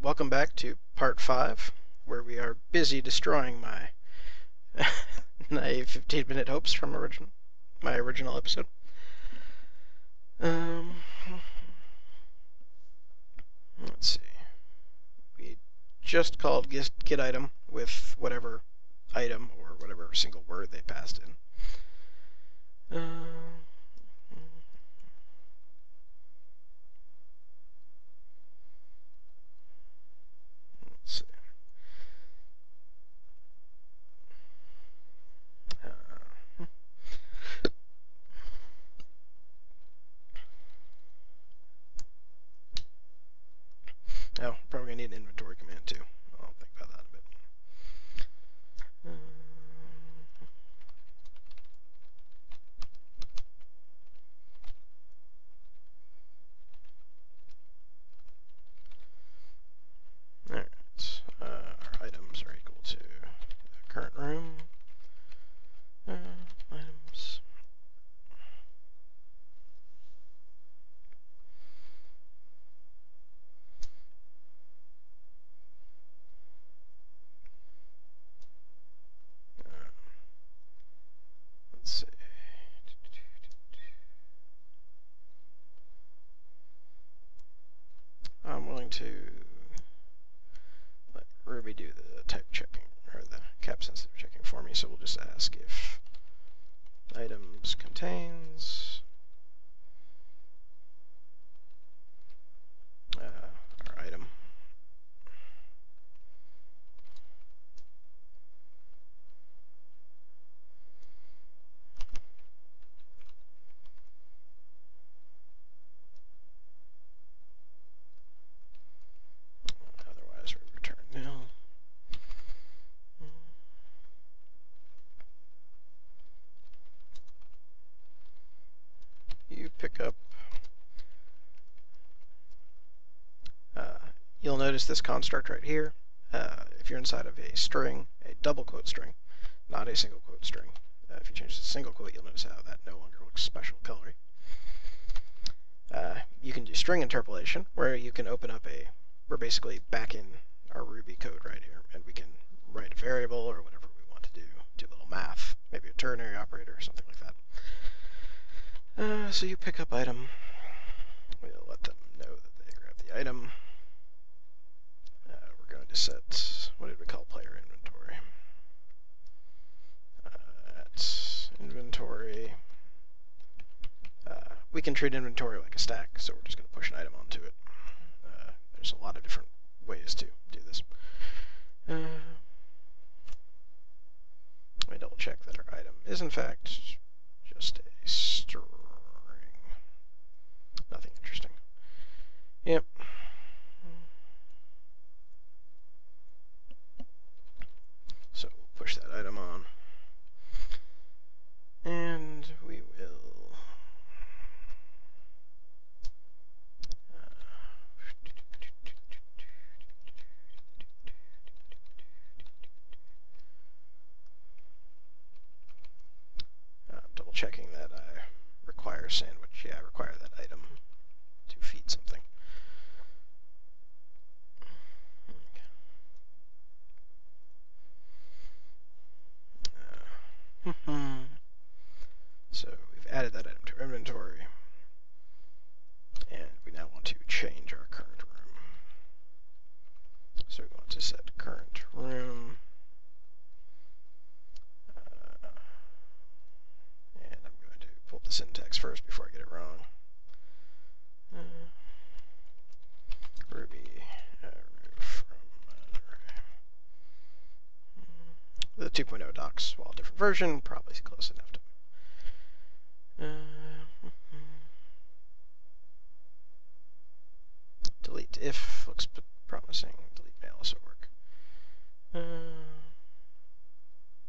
welcome back to part 5, where we are busy destroying my naive 15-minute hopes from my original episode. Let's see. We just called get item with whatever item or whatever single word they passed in. Let's see. Oh, probably gonna need an inventory command too. I'll think about that a bit. Alright, our items are equal to the current room. Items. Let's see. I'm willing to let Ruby do the type checking, or the cap sensitive checking for me, so we'll just ask if items contains our item. Otherwise, we return nil. You pick up. You'll notice this construct right here. If you're inside of a string, a double quote string, not a single quote string. If you change to single quote, you'll notice how that no longer looks special colory. You can do string interpolation, where you can open up we're basically back in our Ruby code right here, and we can write a variable or whatever we want to do a little math, maybe a ternary operator or something like that. So you pick up item. We'll let them know that they grab the item. We're going to set, what did we call player inventory? At inventory, we can treat inventory like a stack, so we're just going to push an item onto it. There's a lot of different ways to do this. Let me double check that our item is in fact just a string. Nothing interesting. Yep. So we'll push that item on. And we will double checking that I require sandwich. Yeah, I require that item to feed something. So we've added that item to our inventory, and we now want to change our current room. So we want to set current room, and I'm going to pull up the syntax first before I get it wrong. Ruby from the 2.0 docs, while a different version, probably close enough to. Delete if looks promising. Delete may also work.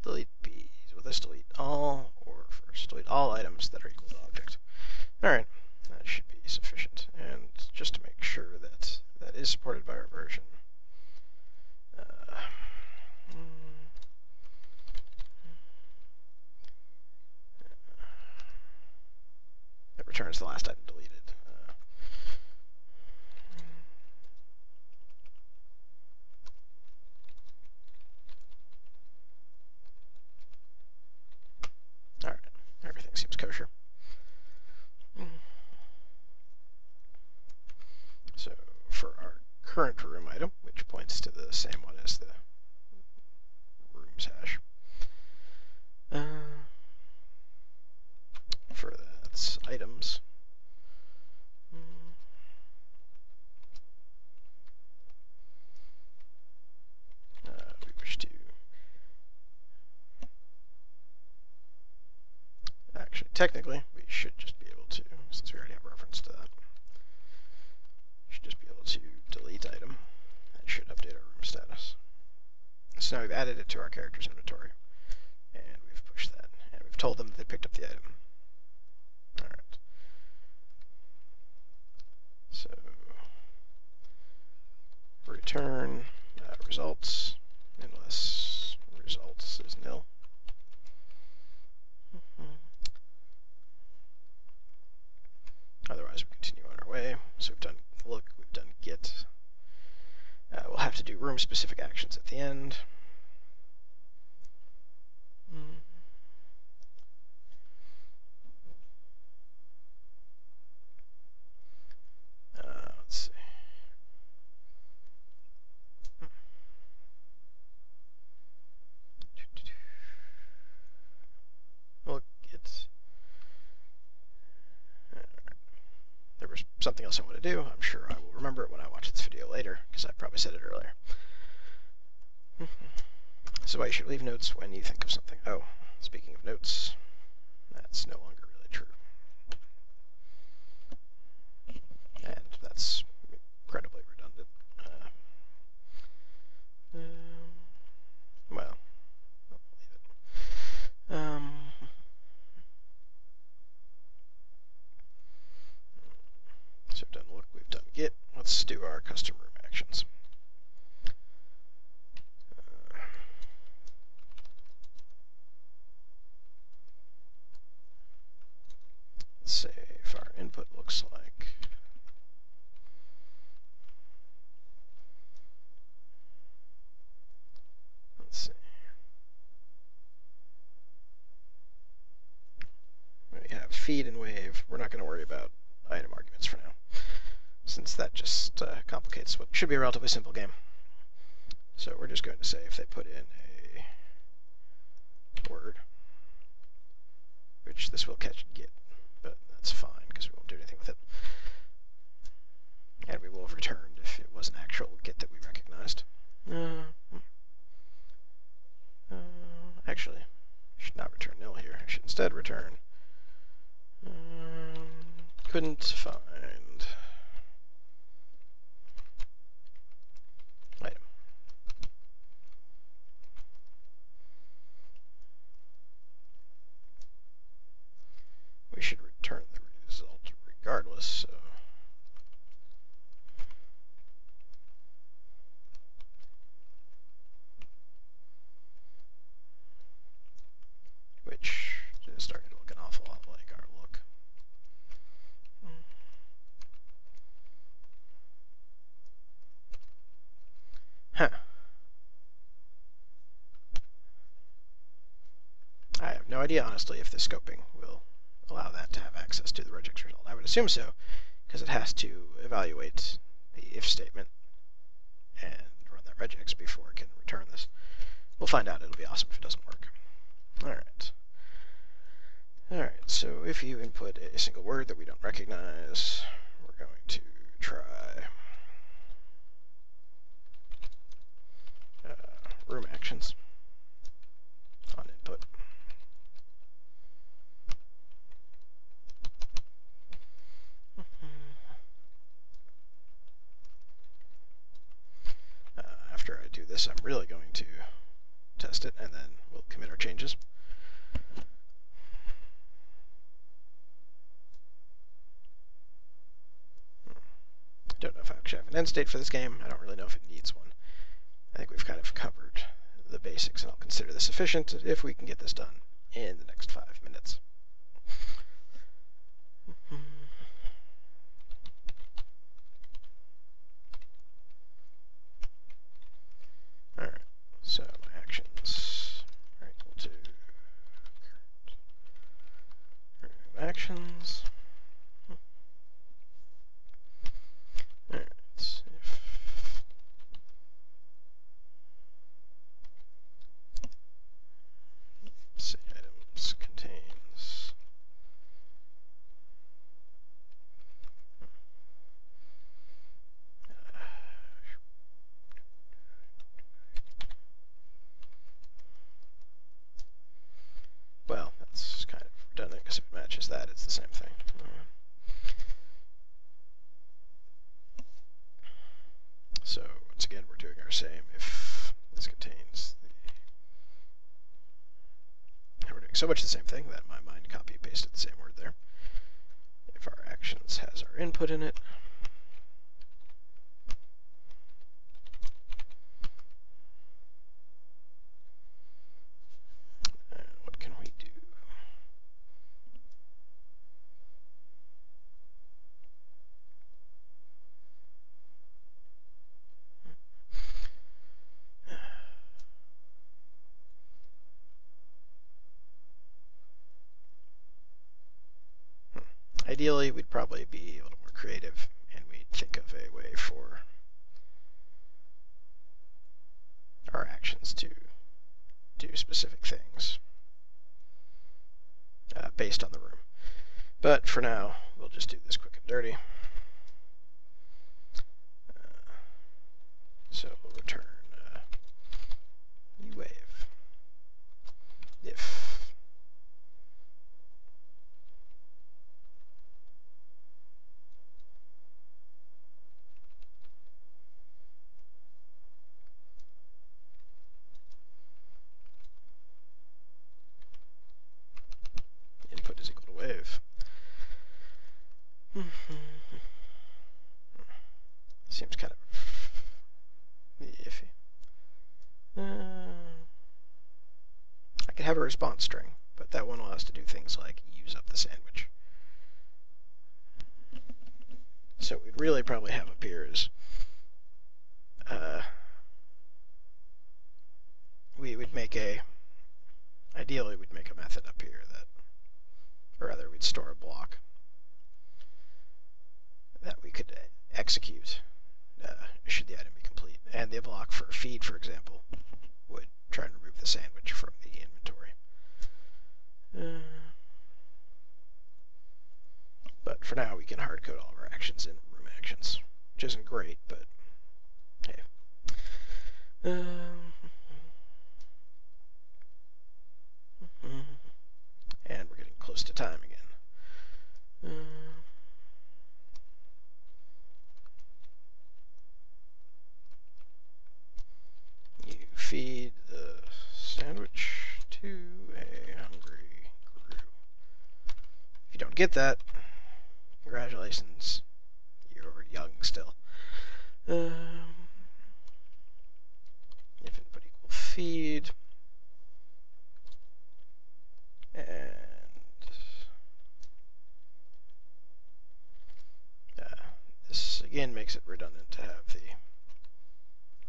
Delete B. Will this delete all, or first delete all items that are equal to object? Alright, that should be sufficient. And just to make sure that that is supported by our version, it returns the last item deleted. everything seems kosher. So for our current room item, which points to the same one as the rooms hash, for that's items. We wish to actually, technically, we should just be able to, since we already have reference to that, should just be able to delete item. That should update our room status. So now we've added it to our character's inventory, and we've pushed that, and we've told them that they picked up the item. Alright. So, return results, unless results is nil. Otherwise, we continue on our way. So we've done look, we've done get. We'll have to do room-specific actions at the end. Let's see. Look, it's... There was something else I want to do. I'm sure I will remember it when I watch this video later, because I probably said it earlier. So you should leave notes when you think of something. Oh, speaking of notes, that's no longer really true. And that's incredibly redundant. Well, I'll leave it. So we've done look, we've done get. Let's do our custom room actions. Let's say if our input looks like see. We have feed and wave. We're not going to worry about item arguments for now, since that just complicates what should be a relatively simple game. So we're just going to say if they put in a word, which this will catch and get, but that's fine because we won't do anything with it. And we will have returned if it was an actual get that we recognized. Actually, I should not return nil here. I should instead return couldn't find item. We should return the result regardless, so which is starting to look an awful lot like our look. Huh. I have no idea, honestly, if the scoping will allow that to have access to the regex result. I would assume so, because it has to evaluate the if statement and run that regex before it can return this. We'll find out. It'll be awesome if it doesn't work. Alright. Alright, so if you input a single word that we don't recognize, we're going to try room actions on input. After I do this, I'm really going to test it, and then we'll commit our changes. Don't know if I actually have an end state for this game. I don't really know if it needs one. I think we've kind of covered the basics, and I'll consider this sufficient if we can get this done in the next 5 minutes. Alright, so my actions are equal to current guess if it matches that, it's the same thing. So once again, we're doing our same if this contains the... And we're doing so much the same thing that my mind copy pasted the same word there. If our actions has our input in it, what can we do? Ideally, we'd probably be a little more creative, and we'd think of a way for our actions to do specific things based on the room. But for now, we'll just do this quick and dirty. So we'll return uwave if input is equal to wave. Seems kind of iffy. I could have a response string, but that won't allow us to do things like use up the sandwich. So what we'd really probably have up here is we would make ideally we'd make a method up here that, or rather we'd store a block that we could execute should the item be complete. And the block for feed, for example, would try and remove the sandwich from the inventory. But for now, we can hard-code all of our actions in room actions, which isn't great, but hey. And we're getting close to time again. You feed the sandwich to a hungry Gru. If you don't get that, congratulations, you're young still. If input equal feed, and this again makes it redundant to have the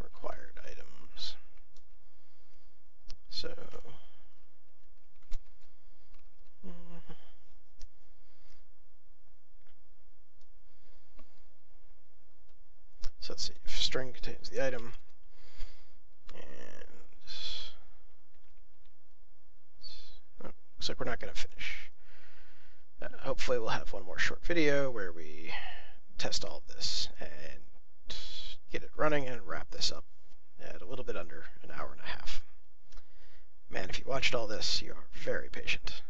required items. So let's see, if string contains the item, and looks like we're not going to finish. Hopefully we'll have one more short video where we test all of this and get it running and wrap this up at a little bit under an hour and a half. Man, if you watched all this, you are very patient.